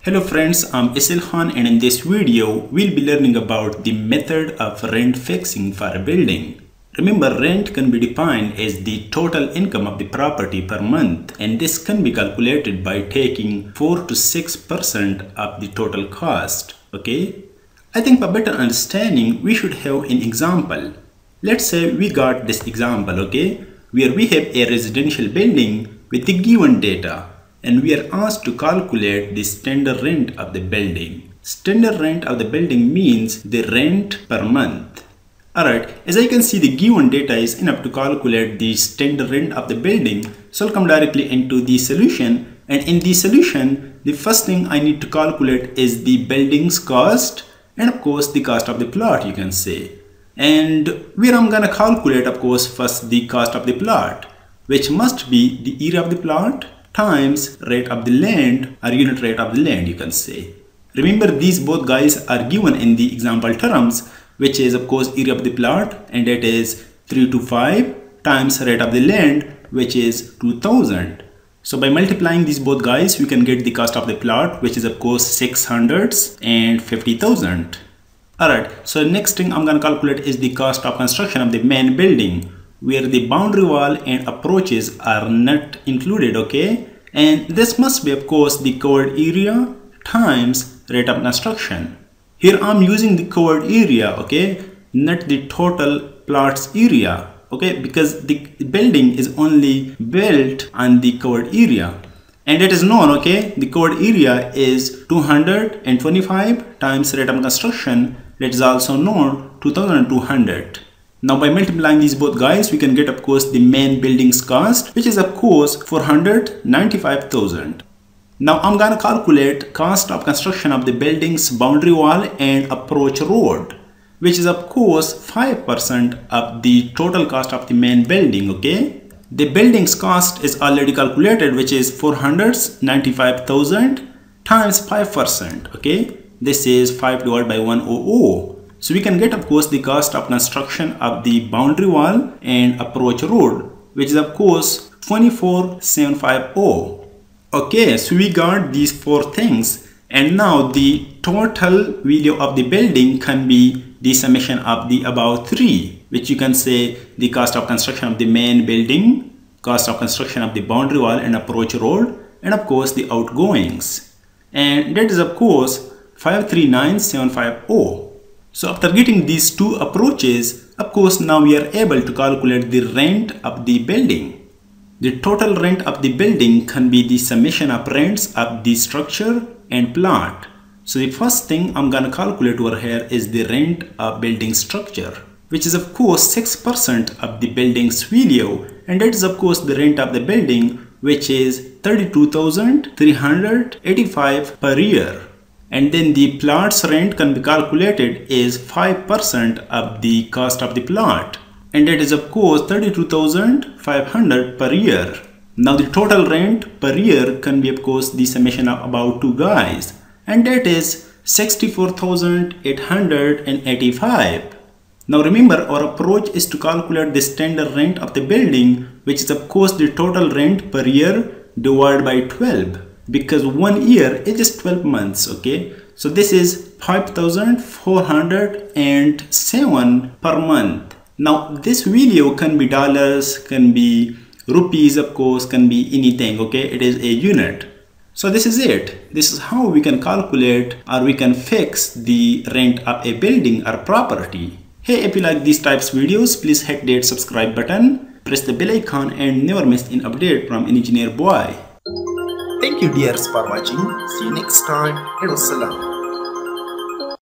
Hello friends, I'm Isil Khan, and in this video we'll be learning about the method of rent fixing for a building. Remember, rent can be defined as the total income of the property per month, and this can be calculated by taking 4 to 6% of the total cost. Okay? I think for better understanding we should have an example. Let's say we got this example, okay, where we have a residential building with the given data, and we are asked to calculate the standard rent of the building. Standard rent of the building means the rent per month. Alright, as I can see, the given data is enough to calculate the standard rent of the building. So I'll come directly into the solution, and in the solution, the first thing I need to calculate is the building's cost and of course the cost of the plot, you can say. And where I'm gonna calculate, of course, first the cost of the plot, which must be the area of the plot times rate of the land, or unit rate of the land, you can say. Remember, these both guys are given in the example terms, which is of course area of the plot, and that is 325 times rate of the land, which is 2000. So by multiplying these both guys, we can get the cost of the plot, which is of course 650,000. Alright, so next thing I'm gonna calculate is the cost of construction of the main building, where the boundary wall and approaches are not included, okay? And this must be of course the covered area times rate of construction. Here I'm using the covered area, okay, not the total plot's area, okay, because the building is only built on the covered area. And it is known, okay, the covered area is 225 times rate of construction, that is also known 2200. Now by multiplying these both guys, we can get of course the main building's cost, which is of course 495,000. Now I'm gonna calculate cost of construction of the building's boundary wall and approach road, which is of course 5% of the total cost of the main building, okay? The building's cost is already calculated, which is 495,000 times 5%, okay? This is 5 divided by 100. So we can get of course the cost of construction of the boundary wall and approach road, which is of course 24,750. Okay, so we got these four things, and now the total value of the building can be the summation of the above three, which you can say the cost of construction of the main building, cost of construction of the boundary wall and approach road, and of course the outgoings. And that is of course 539,750. So after getting these two approaches, of course now we are able to calculate the rent of the building. The total rent of the building can be the summation of rents of the structure and plot. So the first thing I'm gonna calculate over here is the rent of building structure, which is of course 6% of the building's value, and that is of course the rent of the building, which is 32,385 per year. And then the plot's rent can be calculated is 5% of the cost of the plot, and that is of course 32,500 per year. Now the total rent per year can be of course the summation of about two guys, and that is 64,885. Now remember, our approach is to calculate the standard rent of the building, which is of course the total rent per year divided by 12. Because 1 year is just 12 months, okay? So this is 5,407 per month. Now this value can be dollars, can be rupees, of course, can be anything, okay? It is a unit. So this is it. This is how we can calculate or we can fix the rent of a building or property. Hey, if you like these types of videos, please hit that subscribe button, press the bell icon, and never miss an update from Engineer Boy. Thank you dears for watching. See you next time. Wassalam.